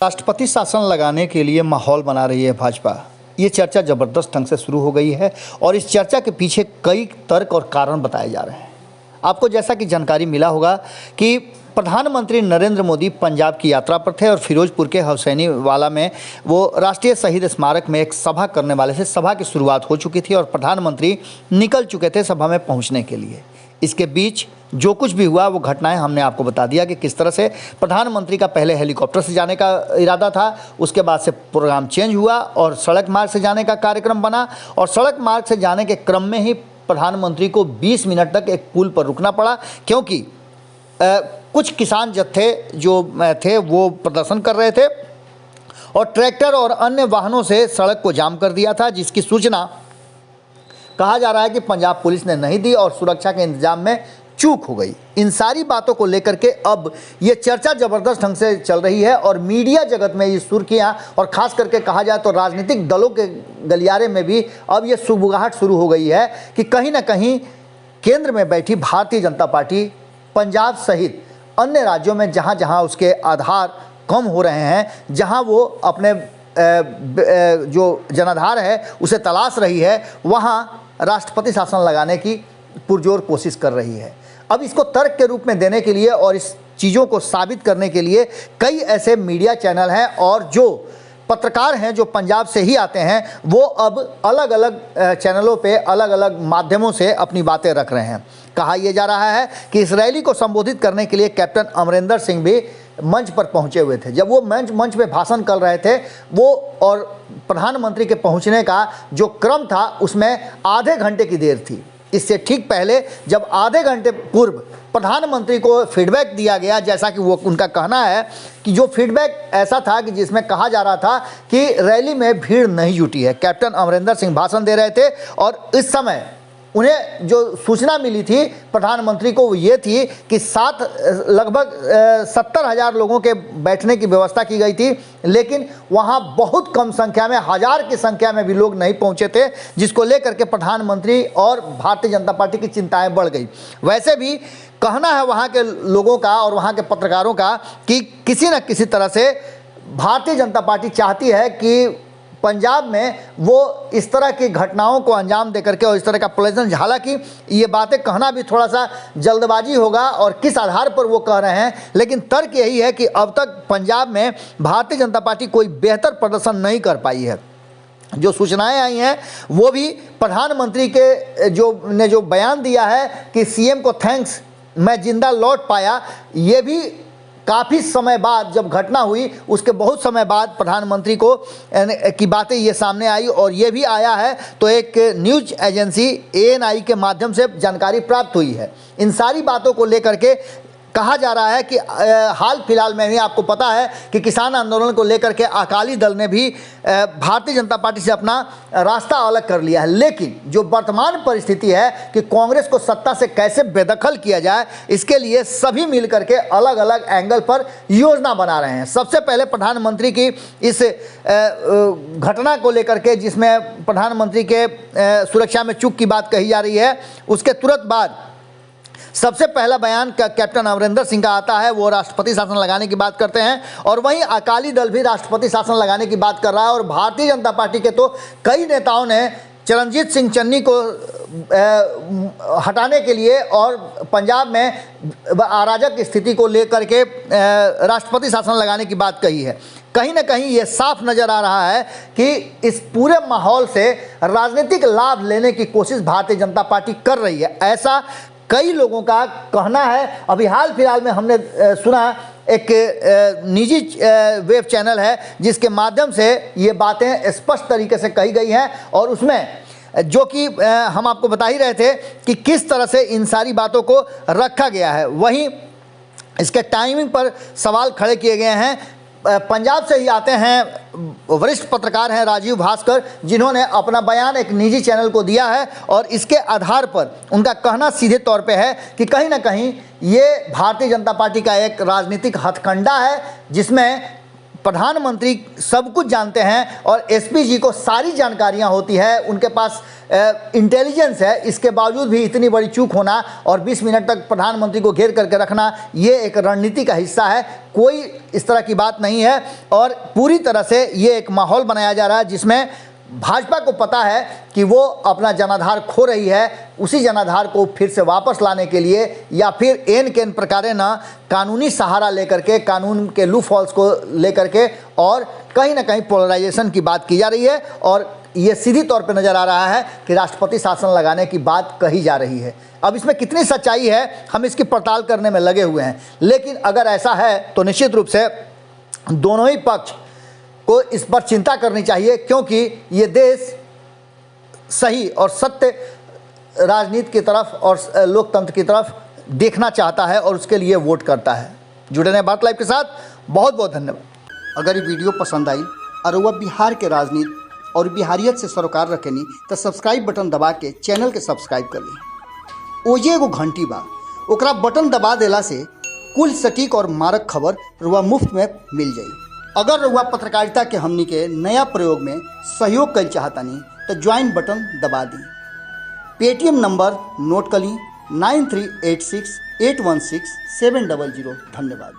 राष्ट्रपति शासन लगाने के लिए माहौल बना रही है भाजपा। ये चर्चा ज़बरदस्त ढंग से शुरू हो गई है और इस चर्चा के पीछे कई तर्क और कारण बताए जा रहे हैं। आपको जैसा कि जानकारी मिला होगा कि प्रधानमंत्री नरेंद्र मोदी पंजाब की यात्रा पर थे और फिरोजपुर के हुसैनी वाला में वो राष्ट्रीय शहीद स्मारक में एक सभा करने वाले थे। सभा की शुरुआत हो चुकी थी और प्रधानमंत्री निकल चुके थे सभा में पहुंचने के लिए। इसके बीच जो कुछ भी हुआ वो घटनाएं हमने आपको बता दिया कि किस तरह से प्रधानमंत्री का पहले हेलीकॉप्टर से जाने का इरादा था, उसके बाद से प्रोग्राम चेंज हुआ और सड़क मार्ग से जाने का कार्यक्रम बना। और सड़क मार्ग से जाने के क्रम में ही प्रधानमंत्री को 20 मिनट तक एक पुल पर रुकना पड़ा, क्योंकि कुछ किसान जत्थे जो थे वो प्रदर्शन कर रहे थे और ट्रैक्टर और अन्य वाहनों से सड़क को जाम कर दिया था, जिसकी सूचना कहा जा रहा है कि पंजाब पुलिस ने नहीं दी और सुरक्षा के इंतजाम में चूक हो गई। इन सारी बातों को लेकर के अब ये चर्चा ज़बरदस्त ढंग से चल रही है और मीडिया जगत में ये सुर्खियां और ख़ास करके कहा जाए तो राजनीतिक दलों के गलियारे में भी अब ये सुगबुगाहट शुरू हो गई है कि कहीं ना कहीं केंद्र में बैठी भारतीय जनता पार्टी पंजाब सहित अन्य राज्यों में जहाँ जहाँ उसके आधार कम हो रहे हैं, जहाँ वो अपने जो जनाधार है उसे तलाश रही है, वहाँ राष्ट्रपति शासन लगाने की पुरजोर कोशिश कर रही है। अब इसको तर्क के रूप में देने के लिए और इस चीज़ों को साबित करने के लिए कई ऐसे मीडिया चैनल हैं और जो पत्रकार हैं जो पंजाब से ही आते हैं, वो अब अलग अलग चैनलों पे अलग अलग माध्यमों से अपनी बातें रख रहे हैं। कहा यह जा रहा है कि इस रैली को संबोधित करने के लिए कैप्टन अमरिंदर सिंह भी मंच पर पहुंचे हुए थे। जब वो मंच पे भाषण कर रहे थे वो और प्रधानमंत्री के पहुंचने का जो क्रम था उसमें आधे घंटे की देर थी। इससे ठीक पहले जब आधे घंटे पूर्व प्रधानमंत्री को फीडबैक दिया गया, जैसा कि वो उनका कहना है कि जो फीडबैक ऐसा था कि जिसमें कहा जा रहा था कि रैली में भीड़ नहीं जुटी है। कैप्टन अमरिंदर सिंह भाषण दे रहे थे और इस समय उन्हें जो सूचना मिली थी प्रधानमंत्री को वो ये थी कि लगभग 70,000 लोगों के बैठने की व्यवस्था की गई थी, लेकिन वहाँ बहुत कम संख्या में, 1000 की संख्या में भी लोग नहीं पहुँचे थे, जिसको लेकर के प्रधानमंत्री और भारतीय जनता पार्टी की चिंताएं बढ़ गई। वैसे भी कहना है वहाँ के लोगों का और वहाँ के पत्रकारों का कि किसी न किसी तरह से भारतीय जनता पार्टी चाहती है कि पंजाब में वो इस तरह की घटनाओं को अंजाम दे करके और इस तरह का प्रोलेशन, हालांकि ये बातें कहना भी थोड़ा सा जल्दबाजी होगा और किस आधार पर वो कह रहे हैं, लेकिन तर्क यही है कि अब तक पंजाब में भारतीय जनता पार्टी कोई बेहतर प्रदर्शन नहीं कर पाई है। जो सूचनाएं आई हैं वो भी प्रधानमंत्री के जो बयान दिया है कि सीएम को थैंक्स, मैं जिंदा लौट पाया, ये भी काफ़ी समय बाद, जब घटना हुई उसके बहुत समय बाद प्रधानमंत्री को की बातें ये सामने आई और ये भी आया है तो एक न्यूज एजेंसी ANI के माध्यम से जानकारी प्राप्त हुई है। इन सारी बातों को लेकर के कहा जा रहा है कि हाल फिलहाल में भी आपको पता है कि किसान आंदोलन को लेकर के अकाली दल ने भी भारतीय जनता पार्टी से अपना रास्ता अलग कर लिया है। लेकिन जो वर्तमान परिस्थिति है कि कांग्रेस को सत्ता से कैसे बेदखल किया जाए, इसके लिए सभी मिल करके अलग अलग एंगल पर योजना बना रहे हैं। सबसे पहले प्रधानमंत्री की इस घटना को लेकर के, जिसमें प्रधानमंत्री के सुरक्षा में चूक की बात कही जा रही है, उसके तुरंत बाद सबसे पहला बयान कैप्टन अमरिंदर सिंह का आता है, वो राष्ट्रपति शासन लगाने की बात करते हैं और वहीं अकाली दल भी राष्ट्रपति शासन लगाने की बात कर रहा है। और भारतीय जनता पार्टी के तो कई नेताओं ने चरणजीत सिंह चन्नी को हटाने के लिए और पंजाब में अराजक स्थिति को लेकर के राष्ट्रपति शासन लगाने की बात कही है। कहीं ना कहीं ये साफ नज़र आ रहा है कि इस पूरे माहौल से राजनीतिक लाभ लेने की कोशिश भारतीय जनता पार्टी कर रही है, ऐसा कई लोगों का कहना है। अभी हाल फिलहाल में हमने सुना एक निजी वेब चैनल है जिसके माध्यम से ये बातें स्पष्ट तरीके से कही गई हैं और उसमें जो कि हम आपको बता ही रहे थे कि किस तरह से इन सारी बातों को रखा गया है। वहीं इसके टाइमिंग पर सवाल खड़े किए गए हैं। पंजाब से ही आते हैं वरिष्ठ पत्रकार हैं राजीव भास्कर, जिन्होंने अपना बयान एक निजी चैनल को दिया है और इसके आधार पर उनका कहना सीधे तौर पे है कि कहीं ना कहीं ये भारतीय जनता पार्टी का एक राजनीतिक हथकंडा है, जिसमें प्रधानमंत्री सब कुछ जानते हैं और एसपी जी को सारी जानकारियां होती है, उनके पास इंटेलिजेंस है, इसके बावजूद भी इतनी बड़ी चूक होना और 20 मिनट तक प्रधानमंत्री को घेर करके रखना, ये एक रणनीति का हिस्सा है। कोई इस तरह की बात नहीं है और पूरी तरह से ये एक माहौल बनाया जा रहा है जिसमें भाजपा को पता है कि वो अपना जनाधार खो रही है, उसी जनाधार को फिर से वापस लाने के लिए या फिर एन के एन प्रकारे न कानूनी सहारा लेकर के, कानून के लूप हॉल्स को लेकर के और कहीं ना कहीं पोलराइजेशन की बात की जा रही है और ये सीधी तौर पे नज़र आ रहा है कि राष्ट्रपति शासन लगाने की बात कही जा रही है। अब इसमें कितनी सच्चाई है हम इसकी पड़ताल करने में लगे हुए हैं, लेकिन अगर ऐसा है तो निश्चित रूप से दोनों ही पक्ष को इस पर चिंता करनी चाहिए, क्योंकि ये देश सही और सत्य राजनीति की तरफ और लोकतंत्र की तरफ देखना चाहता है और उसके लिए वोट करता है। जुड़े रहें बात लाइव के साथ, बहुत बहुत धन्यवाद। अगर ये वीडियो पसंद आई और वह बिहार के राजनीति और बिहारियत से सरोकार रखेनी तो सब्सक्राइब बटन दबा के चैनल के सब्सक्राइब कर ली। ओजे एगो घंटी बा, ओकरा बटन दबा देला से कुल सटीक और मारक खबर रुआ मुफ्त में मिल जाई। अगर रुआ पत्रकारिता के हमनी के नया प्रयोग में सहयोग कर चाहतानी तो ज्वाइन बटन दबा दी। पेटीएम नंबर नोट कर ली 9386816700। धन्यवाद।